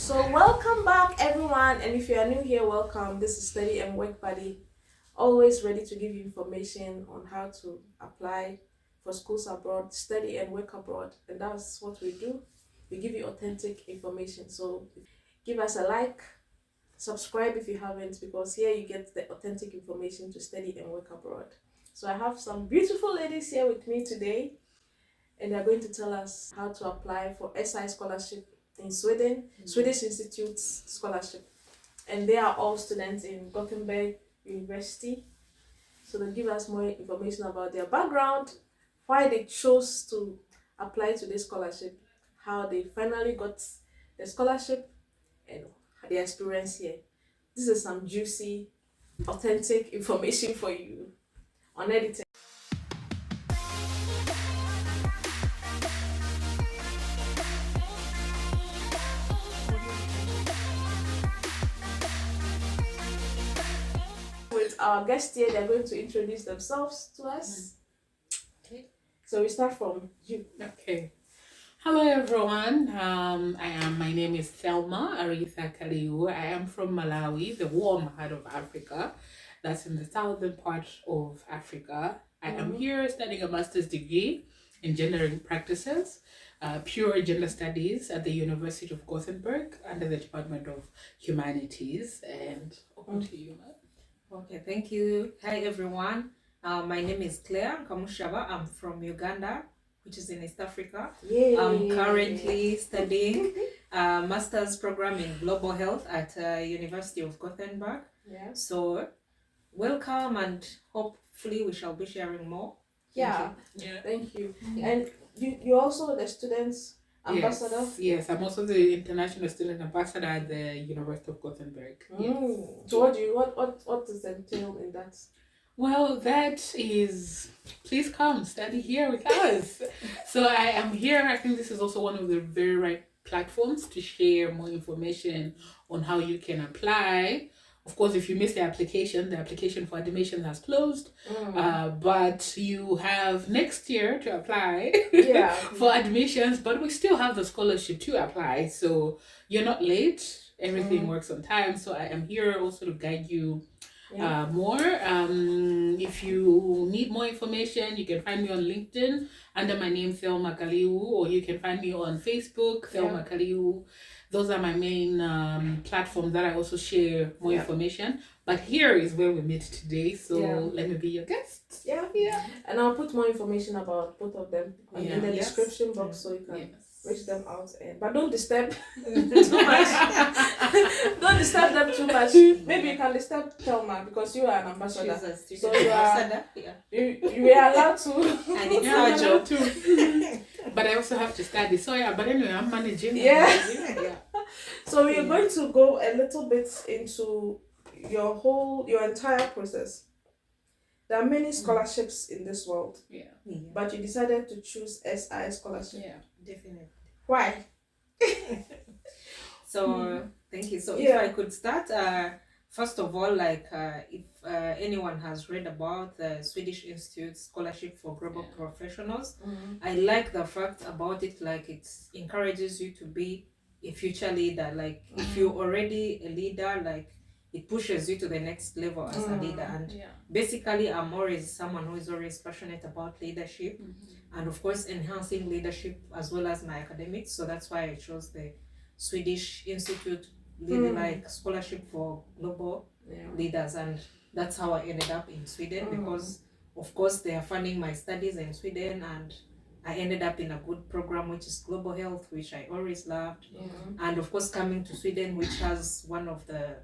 So welcome back everyone, and if you are new here, welcome. This is Study and Work Buddy, always ready to give you information on how to apply for schools abroad, study and work abroad, and that's what we do. We give you authentic information. So give us a like, subscribe if you haven't, because here you get the authentic information to study and work abroad. So I have some beautiful ladies here with me today, and they're going to tell us how to apply for SI scholarship in Sweden, Swedish Institute Scholarship. And they are all students in Gothenburg University. So they'll give us more information about their background, why they chose to apply to this scholarship, how they finally got the scholarship, and their experience here. This is some juicy, authentic information for you on editing. With our guests here, they're going to introduce themselves to us. Okay. So we start from you. Okay. Hello everyone. My name is Thelma Aritha Kaliu. I am from Malawi, the warm heart of Africa. That's in the southern part of Africa. I am here studying a master's degree in gender practices, pure gender studies at the University of Gothenburg under the Department of Humanities. And over to you, ma'am. Okay, thank you. Hi everyone. My name is Claire Nkamushaba. I'm from Uganda, which is in East Africa. Yay. I'm currently studying a master's program in global health at University of Gothenburg. Yeah. So welcome, and hopefully we shall be sharing more. Yeah. Thank you. And you also the students ambassador? Yes, I'm also the international student ambassador at the University of Gothenburg. So what does entail in that? Well, that is, please come study here with us. So I am here. I think this is also one of the very right platforms to share more information on how you can apply. Of course, if you miss the application for admission has closed, but you have next year to apply for admissions, but we still have the scholarship to apply. So you're not late. Everything works on time. So I am here also to guide you more. If you need more information, you can find me on LinkedIn under my name Thelma Kaliu, or you can find me on Facebook Thelma Kaliu. Those are my main platforms that I also share more information. But here is where we meet today, so let me be your guest. Yeah. And I'll put more information about both of them in the description box, so you can reach them out. But don't disturb too much. Don't disturb them too much. Maybe you can disturb Thelma because you are an ambassador. So you are you are allowed to. And it's our job too. But I also have to study. So but anyway, I'm managing. So we're going to go a little bit into your entire process. There are many scholarships in this world. But you decided to choose SI scholarship. Yeah, definitely. Why? So thank you. So if I could start, first of all, if anyone has read about the Swedish Institute Scholarship for Global Professionals, I like the fact about it, like it encourages you to be a future leader. Like if you're already a leader, like it pushes you to the next level as a leader. And basically I'm always someone who is always passionate about leadership and of course enhancing leadership as well as my academics. So that's why I chose the Swedish Institute Scholarship for Global Leaders, and that's how I ended up in Sweden because of course they are funding my studies in Sweden, and I ended up in a good program which is global health, which I always loved. And of course coming to Sweden, which has one of the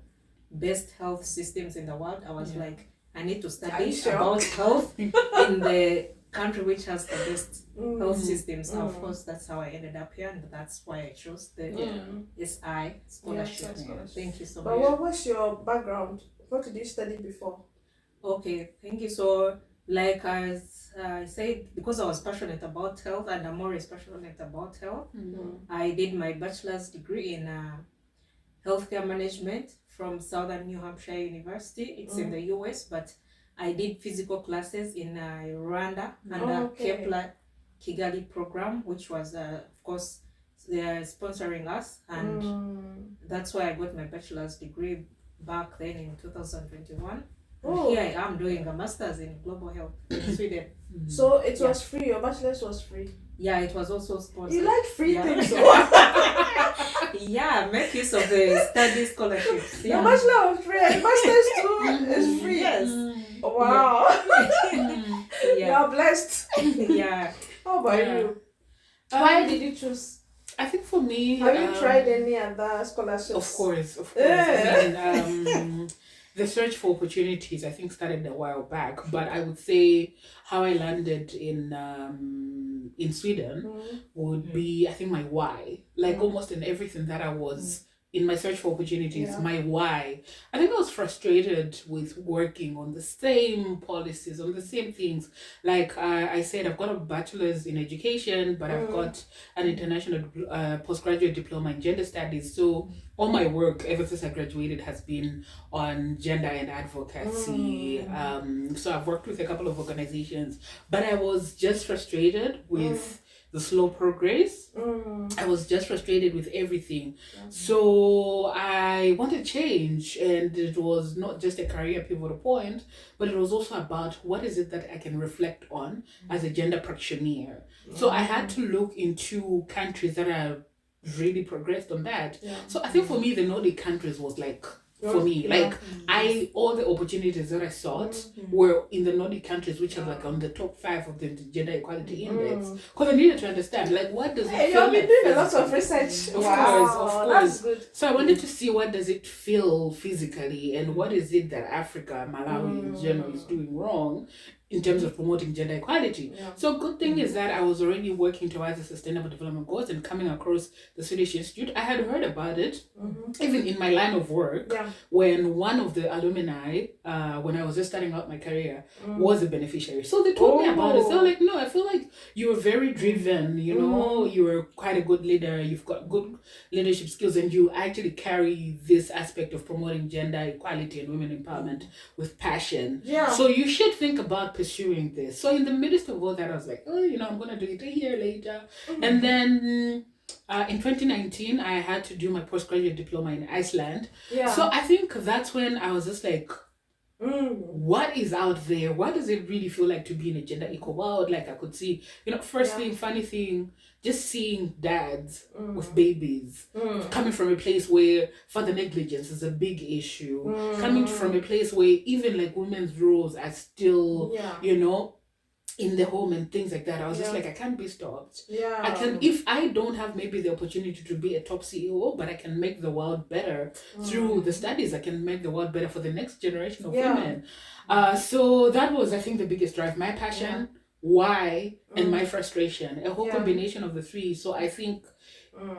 best health systems in the world, I was like, I need to study about health in the country which has the best health systems. So of course that's how I ended up here, and that's why I chose the SI scholarship. Thank you so much. But what was your background? What did you study before? Okay, thank you. So like as I said, because I was passionate about health and I'm always passionate about health, I did my bachelor's degree in healthcare management from Southern New Hampshire University. It's in the US, but I did physical classes in Rwanda under Kepler Kigali program, which was, of course, they're sponsoring us. And that's why I got my bachelor's degree back then in 2021. Oh. Here I am doing a master's in global health in Sweden. So it was free. Your bachelor's was free. Yeah, it was also sponsored. You like free things. Yeah, make use of the study scholarships. Your bachelor was free. And master's too is free. Yes. Wow. You Yeah. are blessed. Yeah. How about you? Why did you choose? I think for me, Have you tried any other scholarships? Of course. Yeah. I mean, the search for opportunities, I think, started a while back. But I would say how I landed in Sweden would be, I think, my why. Like almost in everything that I was in my search for opportunities, my why. I think I was frustrated with working on the same policies, on the same things. Like I said, I've got a bachelor's in education, but I've got an international postgraduate diploma in gender studies. So all my work ever since I graduated has been on gender and advocacy. So I've worked with a couple of organizations, but I was just frustrated with the slow progress. I was just frustrated with everything. So I wanted change, and it was not just a career pivotal point, but it was also about what is it that I can reflect on as a gender practitioner. So I had to look into countries that are really progressed on that. So I think for me, the Nordic countries was like, for me, like all the opportunities that I sought were in the Nordic countries, which are like on the top 5 of the gender equality index. Because I needed to understand, like, what does it feel You've been like doing a lot of research. Of Wow, course. that's good. So I wanted to see what does it feel physically, and what is it that Africa, Malawi in general, is doing wrong in terms of promoting gender equality. So good thing is that I was already working towards the Sustainable Development Goals and coming across the Swedish Institute. I had heard about it, even in my line of work, when one of the alumni, when I was just starting out my career, was a beneficiary. So they told me about it. So like, no, I feel like you were very driven, you know, you were quite a good leader, you've got good leadership skills, and you actually carry this aspect of promoting gender equality and women empowerment with passion. So you should think about pursuing this. So in the midst of all that, I was like, oh, you know, I'm gonna do it a year later. And then in 2019, I had to do my postgraduate diploma in Iceland. So I think that's when I was just like, what is out there? What does it really feel like to be in a gender equal world? Like I could see, you know, first thing, funny thing, just seeing dads with babies coming from a place where father negligence is a big issue, coming from a place where even like women's roles are still, you know, in the home and things like that. I was just like, I can't be stopped. I can, if I don't have maybe the opportunity to be a top CEO, but I can make the world better through the studies. I can make the world better for the next generation of women. So that was, I think, the biggest drive. My passion, why, and my frustration. A whole combination of the three. So I think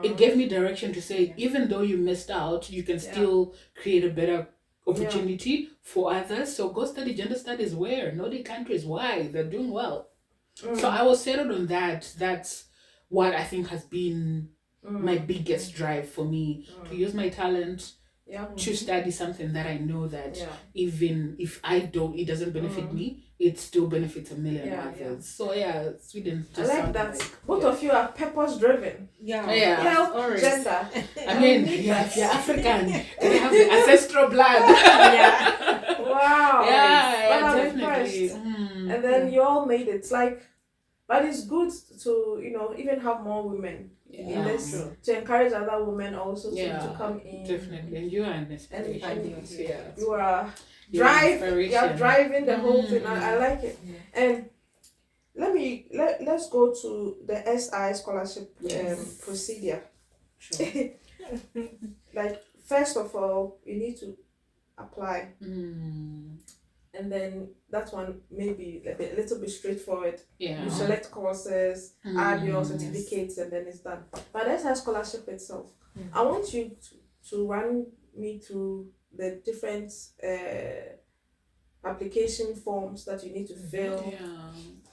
it gave me direction to say, even though you missed out, you can still create a better opportunity for others. So go study gender studies where? Nordic countries. Why? They're doing well. So I was settled on that. That's what I think has been my biggest drive for me, to use my talent to study something that I know that even if I don't, it doesn't benefit me, it still benefits a million others. So Sweden just I like that. Both of you are purpose driven. Health, gender. I mean, if you're African, you have the ancestral blood. Wow. Yeah, I'm definitely. impressed. And then you all made it. It's like, but it's good to, you know, even have more women in this, to encourage other women also to come in. Definitely. And you are an inspiration. You are driving the whole thing. I like it. And let's go to the SI scholarship procedure. Sure. Like, first of all, you need to apply. And then that one may be a little bit straightforward. You select courses, add your certificates, and then it's done. But that's SI scholarship itself. I want you to run me through the different application forms that you need to fill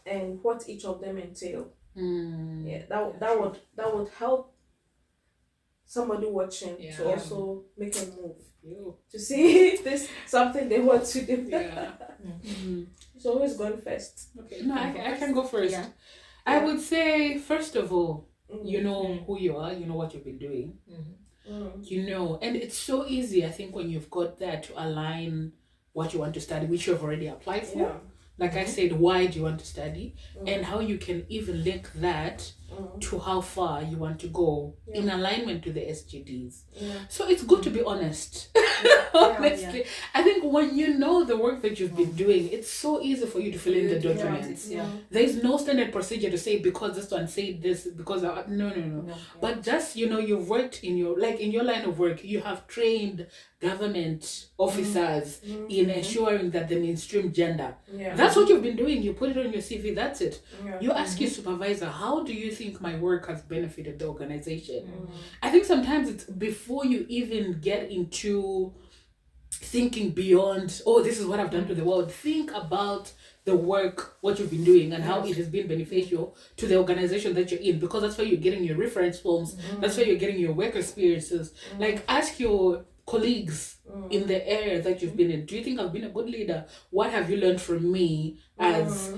and what each of them entail. That would help somebody watching to also make a move. To see if this something they want to do. So who's going first? Okay, no, I can go first. I would say, first of all, you know who you are, you know what you've been doing. And it's so easy, I think, when you've got that to align what you want to study, which you've already applied for. Yeah. Like I said, why do you want to study? And how you can even link that to how far you want to go in alignment to the SDGs. So it's good to be honest. Honestly, I think when you know the work that you've been doing, it's so easy for you to fill in the documents. There's no standard procedure to say because this one said this, because no. But just you've worked in your line of work, you have trained government officers in ensuring that the mainstream gender. That's what you've been doing. You put it on your CV. That's it. You ask your supervisor, how do you think my work has benefited the organization? I think sometimes it's before you even get into thinking beyond, this is what I've done to the world. Think about the work, what you've been doing, and how it has been beneficial to the organization that you're in, because that's where you're getting your reference forms. That's where you're getting your work experiences. Like, ask your colleagues in the area that you've been in, do you think I've been a good leader? What have you learned from me as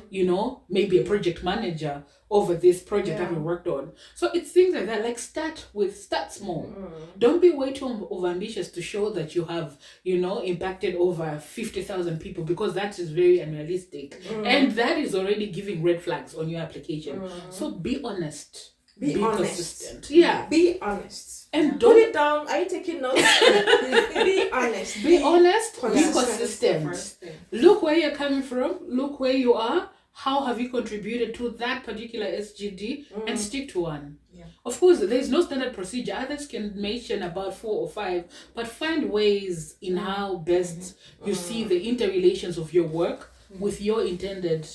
maybe a project manager over this project that we worked on? So it's things like that. Like, start small. Don't be way too over ambitious to show that you have impacted over 50,000 people, because that is very unrealistic, and that is already giving red flags on your application. So be honest. Be honest. Consistent. Be honest. And don't put it down. Are you taking notes? Be honest. Be honest. Be consistent. Look where you're coming from. Look where you are. How have you contributed to that particular SGD, and stick to one. Of course, there's no standard procedure. Others can mention about 4 or 5, but find ways in how best you see the interrelations of your work with your intended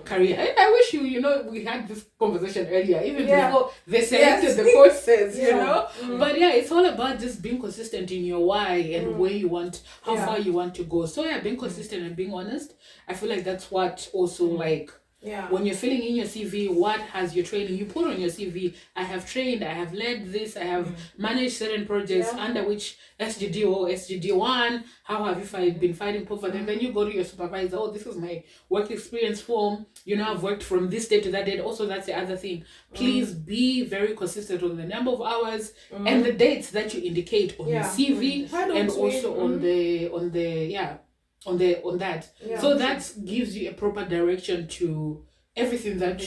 career. I wish we had this conversation earlier, even before they selected the courses, But it's all about just being consistent in your why and where you want, how far you want to go. So being consistent and being honest, I feel like that's what also when you're filling in your CV, what has your training? You put on your CV, I have trained, I have led this, I have managed certain projects under which SGD or SGD1, how have you been fighting poverty? And then you go to your supervisor, this is my work experience form, I've worked from this date to that date. Also, that's the other thing. Please be very consistent on the number of hours and the dates that you indicate on your CV, and also on that. So that gives you a proper direction to everything that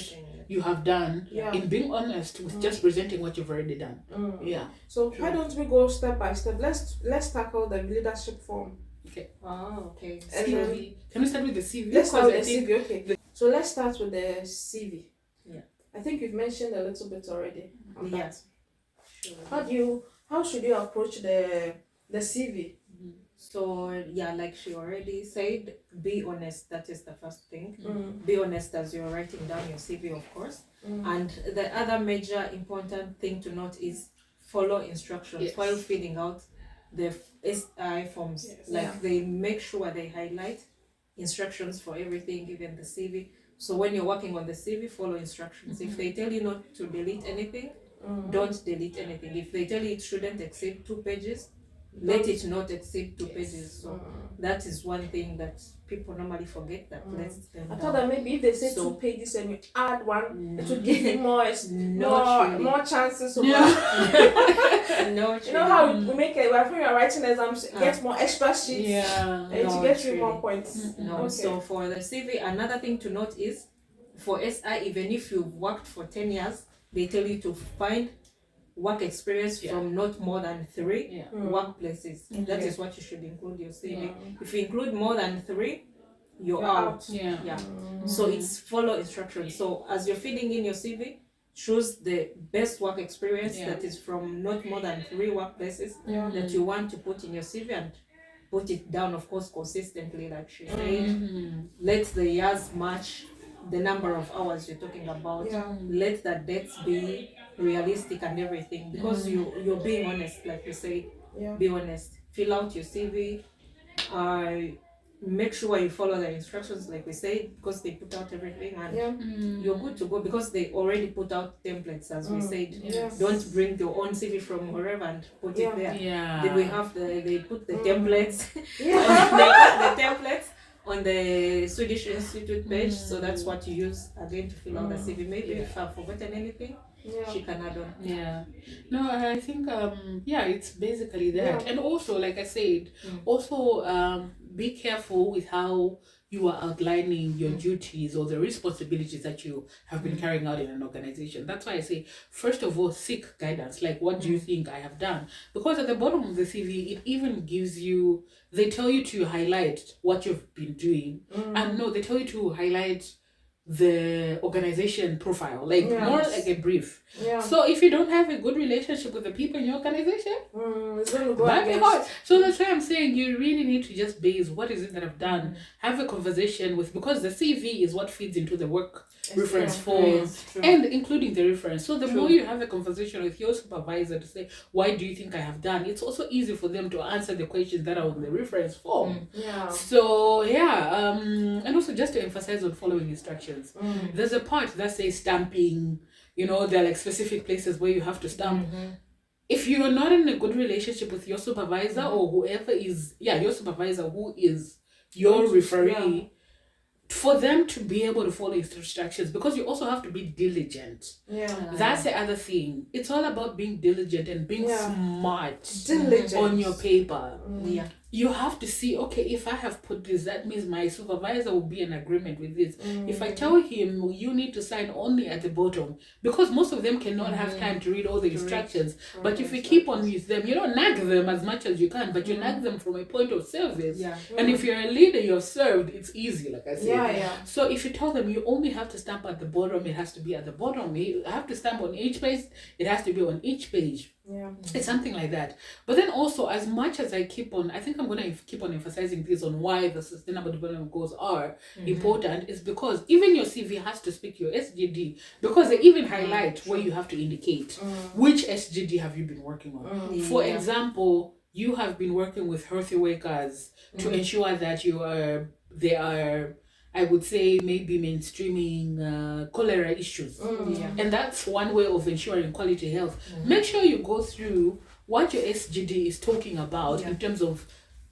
you have done in being honest with just presenting what you've already done. So why don't we go step by step? Let's tackle the leadership form. Okay. Okay. CV. Can we start with the CV? Let's start with the CV. Okay. So let's start with the CV. I think you've mentioned a little bit already on that. Sure. How should you approach the CV? So like she already said, be honest. That is the first thing. Be honest as you're writing down your CV, of course. And the other major important thing to note is follow instructions while filling out the SI forms. They make sure they highlight instructions for everything, even the CV. So when you're working on the CV, follow instructions. If they tell you not to delete anything, don't delete anything. If they tell you it shouldn't exceed 2 pages, let it not exceed 2 pages. So that is one thing that people normally forget, that lets them I thought that maybe if they say 2 pages and you add one, it would give you more chances of how we make it when you're writing exams, get more extra sheets to get you more points. So for the CV, another thing to note is for SI, even if you've worked for 10 years, they tell you to find work experience from not more than 3 workplaces. That is what you should include your CV. If you include more than 3, you're out. So it's follow instructions. So as you're filling in your CV, choose the best work experience that is from not more than 3 workplaces that you want to put in your CV, and put it down, of course, consistently, like she said. Let the years match the number of hours you're talking about. Let the dates be realistic and everything, because you're being honest, like we say. Be honest. Fill out your CV. Make sure you follow the instructions, like we say, because they put out everything, and you're good to go, because they already put out templates, as we said. Don't bring your own CV from wherever and put it there. Then we have they put the templates. They put the templates on the Swedish Institute page, so that's what you use again to fill out the CV. Maybe if I've forgotten anything, she can add on. Yeah. No, I think it's basically that. Yeah. And also, like I said, also be careful with how you are outlining your duties or the responsibilities that you have been carrying out in an organization. That's why I say, first of all, seek guidance. Like, what do you think I have done? Because at the bottom of the CV, it even gives you, they tell you to highlight what you've been doing. And no, they tell you to highlight the organization profile, like more like a brief. Yeah. So if you don't have a good relationship with the people in your organization, it's going to go that'd be against. hard. So that's why I'm saying you really need to just base what is it that I've done. Have a conversation with, because the CV is what feeds into the work reference form and including the reference. So the more you have a conversation with your supervisor to say, why do you think I have done? It's also easy for them to answer the questions that are on the reference form. So and also just to emphasize on following instructions. There's a part that says stamping. You know, there are like specific places where you have to stamp. If you're not in a good relationship with your supervisor or whoever is, your supervisor who is your referee, for them to be able to follow instructions, because you also have to be diligent. That's the other thing. It's all about being diligent and being smart on your paper. You have to see, okay, if I have put this, that means my supervisor will be in agreement with this. If I tell him you need to sign only at the bottom, because most of them cannot have time to read all the instructions. But if you keep on with them, you don't nag them as much as you can, but you nag them from a point of service. And if you're a leader, you're served, it's easy, like I said. So if you tell them you only have to stamp at the bottom, it has to be at the bottom. You have to stamp on each page, it has to be on each page. It's something like that. But then also, as much as I think I'm going to keep on emphasizing this on why the sustainable development goals are important, is because even your CV has to speak to your SGD, because they even highlight where you have to indicate which SGD have you been working on. For example, you have been working with healthy workers to ensure that they are, I would say, maybe mainstreaming cholera issues. And that's one way of ensuring quality health. Make sure you go through what your SGD is talking about in terms of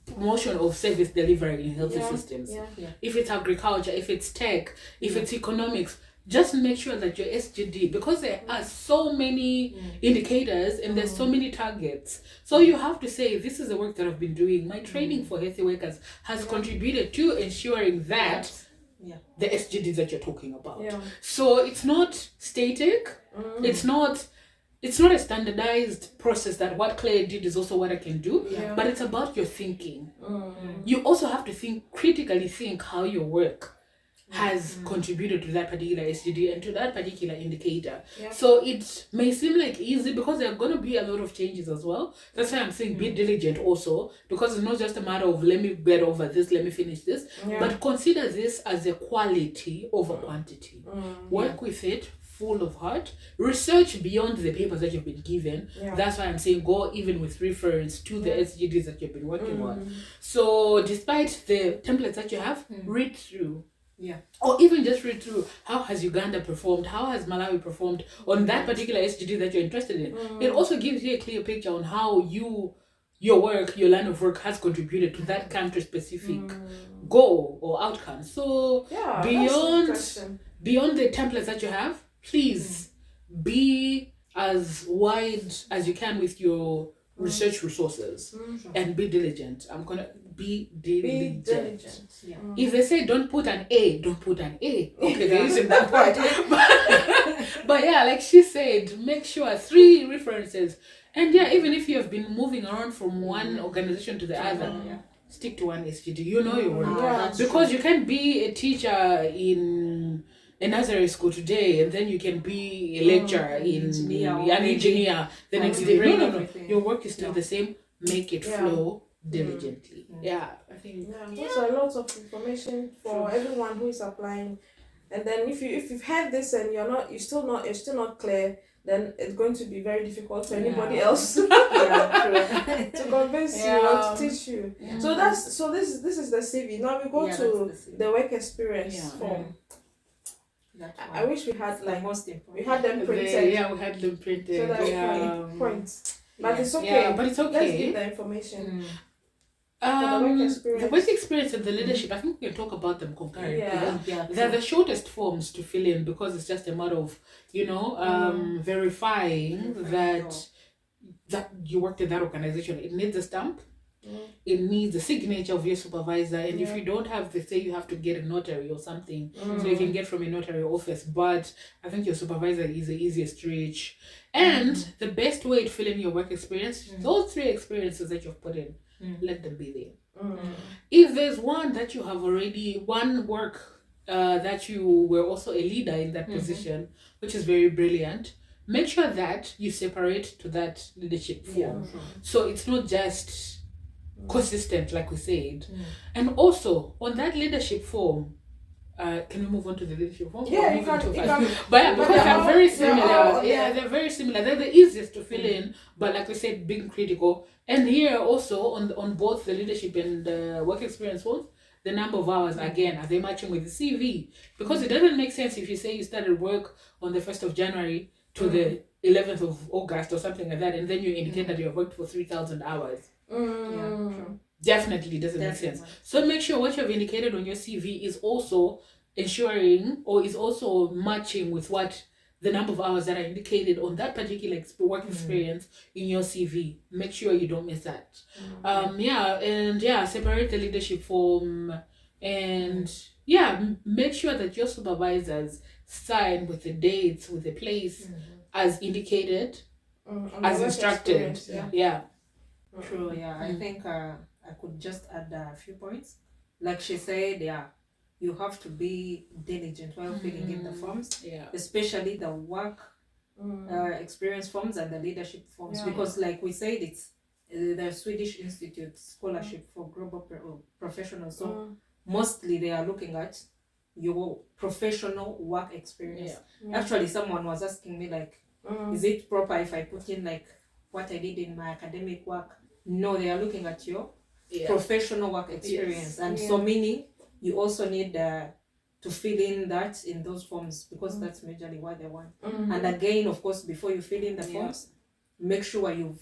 promotion of service delivery in healthy systems. If it's agriculture, if it's tech, if it's economics, just make sure that your SGD, because there are so many indicators and there's so many targets. So you have to say, this is the work that I've been doing. My training for healthy workers has contributed to ensuring that the SDGs that you're talking about. So it's not static. It's not a standardized process that what Claire did is also what I can do. But it's about your thinking. You also have to critically think how your work has contributed to that particular SGD and to that particular indicator. So it may seem like easy because there are going to be a lot of changes as well. That's why I'm saying be diligent also, because it's not just a matter of let me get over this, let me finish this, but consider this as a quality over quantity. Work with it full of heart. Research beyond the papers that you've been given. That's why I'm saying go even with reference to the SGDs that you've been working on. So despite the templates that you have, read through. Or even just read through how has Uganda performed, how has Malawi performed on that particular SGD that you're interested in. It also gives you a clear picture on how your line of work has contributed to that country specific goal or outcome. So beyond the templates that you have, please be as wide as you can with your research resources and be diligent. I'm gonna be diligent. If they say don't put an A, don't put an A. Okay, there isn't that part. But like she said, make sure 3 references. And even if you have been moving around from one organization to the other, stick to one SGD. You know your work. Because you can be a teacher in a nursery school today, and then you can be a lecturer an engineer the next day. No. Your work is still the same. Make it flow diligently. I think. Those are lots of information for everyone who is applying. And then if you've had this and you're still not clear, then it's going to be very difficult for anybody else to convince you or to teach you. So this is the CV. Now we go to the work experience form. I wish we had we had them printed. We had them printed. So that we can point. But it's okay. But it's okay. Let's give the information. The work experience and the leadership, I think we can talk about them concurrently. Yeah. They're the shortest forms to fill in because it's just a matter of, verifying that you worked in that organization. It needs a stamp. It needs the signature of your supervisor, and if you don't have, they say you have to get a notary or something, so you can get from a notary office. But I think your supervisor is the easiest to reach, and the best way to fill in your work experience, those 3 experiences that you've put in, let them be there. If there's one that you have already, one work that you were also a leader in that position, which is very brilliant, make sure that you separate to that leadership form. So it's not just consistent, like we said. And also on that leadership form, can we move on to the leadership form? Yeah, you can. But because they're very similar. They're very similar. They're the easiest to fill in, but like we said, being critical. And here also on both the leadership and the work experience forms, the number of hours, again, are they matching with the CV? Because it doesn't make sense if you say you started work on the 1st of January to the 11th of August or something like that, and then you indicate that you have worked for 3,000 hours. Definitely doesn't make sense. So make sure what you have indicated on your CV is also ensuring or is also matching with what the number of hours that are indicated on that particular work experience in your CV. Make sure you don't miss that. Separate the leadership form, and make sure that your supervisors sign with the dates, with the place as indicated, as instructed. True. I think I could just add a few points. Like she said, you have to be diligent while filling in the forms, especially the work experience forms and the leadership forms, because like we said, it's the Swedish Institute Scholarship for Global Professionals. So mostly they are looking at your professional work experience. Actually, someone was asking me like, is it proper if I put in like what I did in my academic work? No, they are looking at your professional work experience. And so meaning you also need to fill in that in those forms, because that's majorly what they want. And again, of course, before you fill in the forms, make sure you've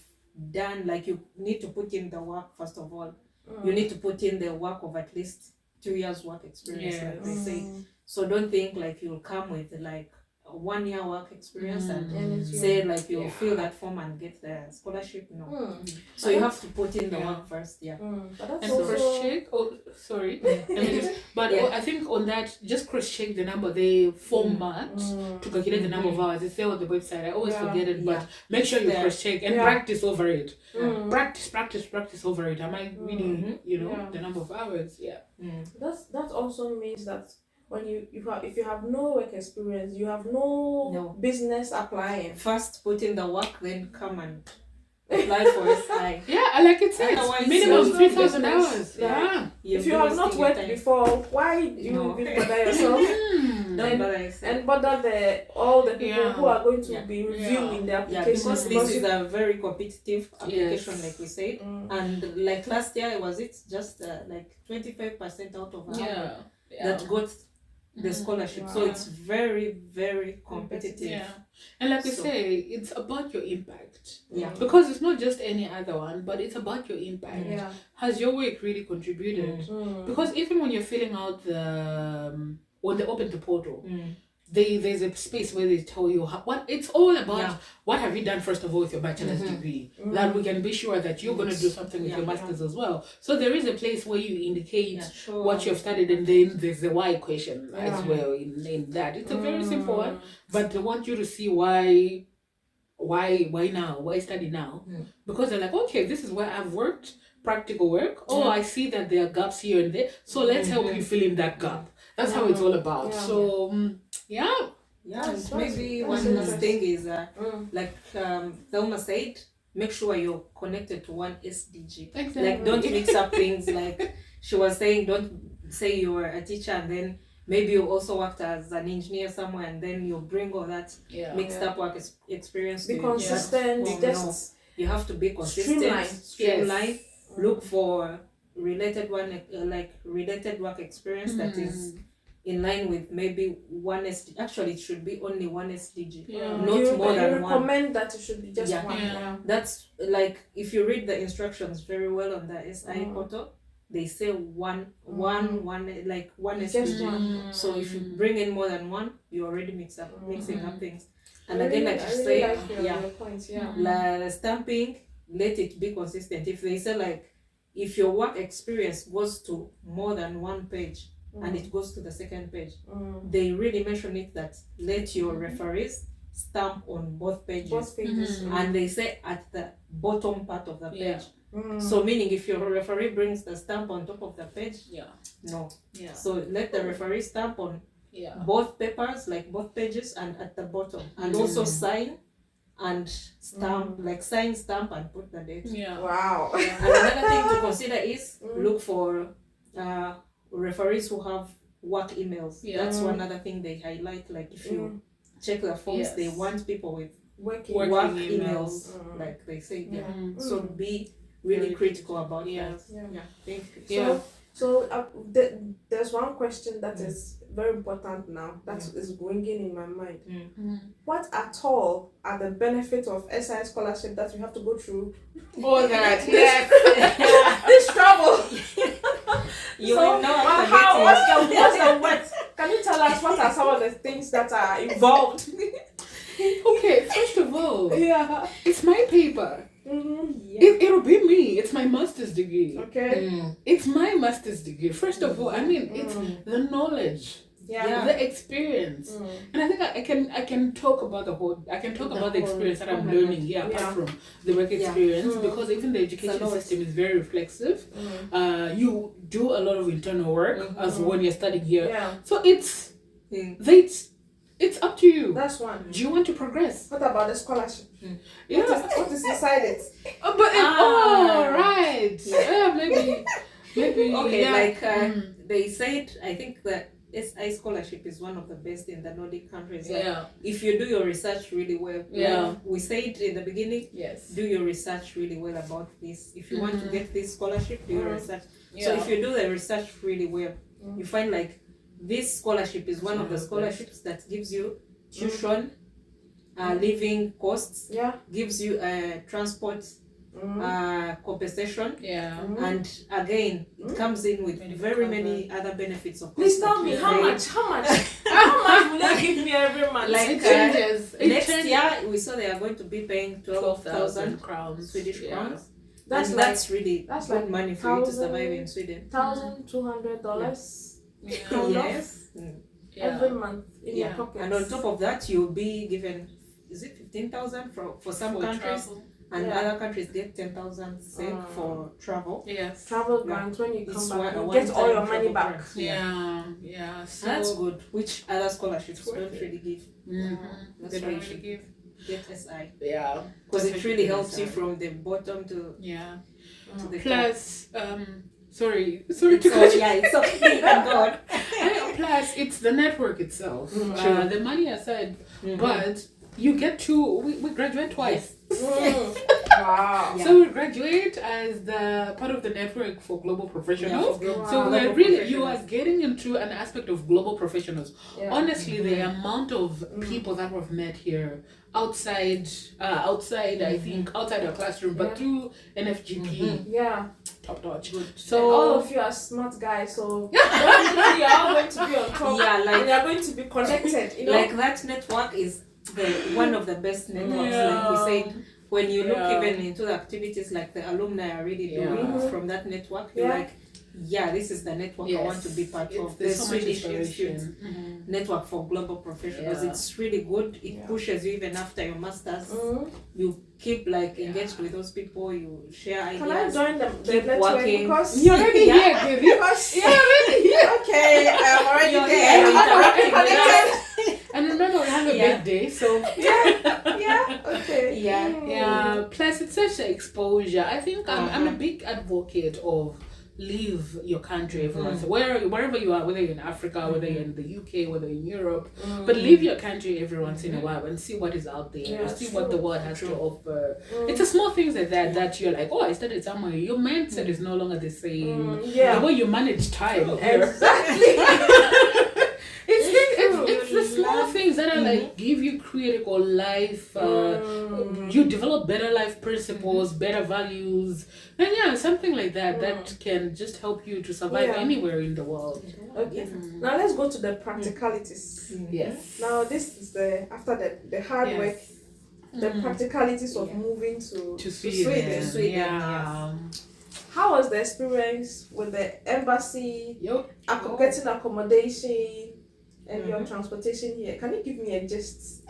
done, like you need to put in the work first of all. You need to put in the work of at least 2 years work experience, like they say. So don't think like you'll come with like a 1 year work experience and say like you'll fill that form and get the scholarship. No. So you have to put in the work first. But that's and also cross-check. Oh, sorry. I think on that, just cross-check the number, the format to calculate the number of hours. It's there on the website. I always forget it, but make sure you cross-check and practice over it. Practice over it. Am I reading, the number of hours? That also means that when if you have no work experience, you have no business applying. First put in the work, then come and apply for SI. Like it says, minimum 3,000 hours. If you have not worked before, why do you even bother yourself? Don't bother yourself. And bother all the people who are going to be reviewing the application. Because this is a very competitive application, like we said. And like last year, was it just like 25% out of 100 that got the scholarship. So it's very, very competitive. And like we say, it's about your impact. Because it's not just any other one, but it's about your impact. Has your work really contributed? Because even when you're filling out the when they open the portal, there's a space where they tell you what it's all about. What have you done first of all with your bachelor's degree, that we can be sure that you're going to do something with your master's as well. So there is a place where you indicate what you've studied, and then there's the why question as well in that. It's a very simple one, but they want you to see why now, why study now, because they're like, okay, this is where I've worked, practical work. I see that there are gaps here and there, so let's help you fill in that gap. That's how it's all about. So maybe one last thing is like Thelma said, make sure you're connected to one SDG. Exactly. Like don't mix up things. Like she was saying, don't say you were a teacher and then maybe you also worked as an engineer somewhere, and then you bring all that mixed up work experience. Be consistent. You have to be consistent. Streamline. Look for related work experience that is in line with maybe one SDG. Actually, it should be only one SDG, Yeah. not more than you one. recommend that it should be just Yeah. one. Yeah. That's like if you read the instructions very well on the SI portal, they say one Just SDG. one. So if you bring in more than one, you're already mixing up things. And I again, really, like I you really say, like your points. Yeah. la stamping, let it be consistent. If they say like, if your work experience goes to more than one page and it goes to the second page, they really mention it that let your referees stamp on both pages. Both pages. And they say at the bottom part of the page. Yeah. So meaning if your referee brings the stamp on top of the page, no. Yeah. So let the referee stamp on both papers, like both pages, and at the bottom, and also sign and stamp, like sign, stamp, and put the date. Yeah. Wow. And another thing to consider is look for referees who have work emails. Yeah. That's one other thing they highlight. Like if you check the forms, they want people with Working work emails. like they say. So So be really critical about that. yeah. Thank you. Yeah. So there's one question that is very important now that is ringing in my mind. What at all are the benefits of SI scholarship that you have to go through? All that. Yes. This trouble. You So, will know after what's the what? Can you tell us what are some of the things that are involved? Okay, first of all, Yeah. it's my paper. It'll be me. It's my master's degree. Okay. It's my master's degree. First of all, I mean, it's the knowledge, Yeah. the experience, and I think I can talk about the experience that I'm learning here, apart from the work experience, because even the education system is very reflexive. You do a lot of internal work as when you're studying here, so it's up to you. That's one. Do you want to progress? What about the scholarship? Yeah. What is inside it? Right. Yeah, maybe. Okay, they said, I think that SI scholarship is one of the best in the Nordic countries. Like, if you do your research really well, like we said in the beginning, do your research really well about this. If you want to get this scholarship, do your research. So if you do the research really well, you find like this scholarship is one of the scholarships that gives you tuition, living costs, gives you transport compensation, and again it comes in with very many other benefits. Of Please tell me how much will they give me every month? Like it changes. Next year we saw they are going to be paying 12,000 crowns, Swedish crowns. That's That's really that's good like money for you to survive in Sweden. $1,200 Yes. every month in your pocket. And on top of that, you'll be given, is it 15,000 for some countries? Travel. And other countries get 10,000 for travel. Yes. Travel grant when you come It's back, you one get all time your money travel back. grant. Yeah. So That's good. Which other scholarships don't really give. That's They why don't you really should give. get SI. Yeah. Because it really helps you from the bottom to the top. Plus, sorry to cut you. It's okay. Thank God. Plus, it's the network itself. The money aside, but you get to we graduate twice. Wow. So we graduate as the part of the network for global professionals. So we're really, you are getting into an aspect of global professionals. Honestly, the amount of people that we've met here outside I think outside our classroom, but through NFGP, top notch. So and all of you are smart guys, so definitely you're all going to be on top. And you're going to be connected. You know? Like that network is one of the best networks. Like we said, when you look even into the activities like the alumni are really doing from that network, you're like, this is the network I want to be part of. The Swedish Institute Network for Global Professionals. It's really good. It pushes you even after your masters. You keep like engaged with those people. You share ideas. Can I join the keep network? working. Because you're already here, baby. Because you're already here. Okay, I'm already You're there. here. I'm already connected. And remember, we have a big day, so okay. Yeah. Plus, it's such an exposure. I think I'm a big advocate of leave your country every once. Wherever you are, whether you're in Africa, whether you're in the UK, whether in Europe, but leave your country every once in a while and see what is out there, see what the world has to offer. It's a small things like that you're like, oh, I studied somewhere. Your mindset is no longer the same. The way you manage time. Exactly. things that are like give you critical life. You develop better life principles, better values, and yeah, something like that that can just help you to survive anywhere in the world. Okay. Now let's go to the practicalities. Yes. Now this is after the hard work, the practicalities of moving to Sweden. Yeah. How was the experience with the embassy? Getting accommodation and your transportation here. Can you give me a gist?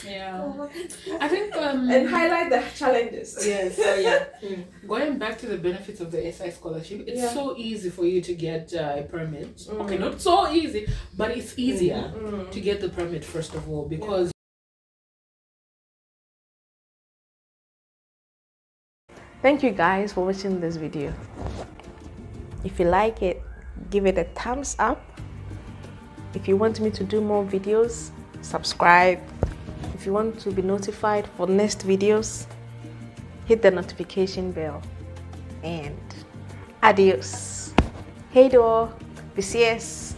Yeah. I think and highlight the challenges. Yes. Going back to the benefits of the SI scholarship, it's so easy for you to get a permit. Okay, not so easy, but it's easier to get the permit first of all because Thank you guys for watching this video. If you like it, give it a thumbs up. If you want me to do more videos, subscribe. If you want to be notified for next videos, hit the notification bell. And adios. Hey door, BCS.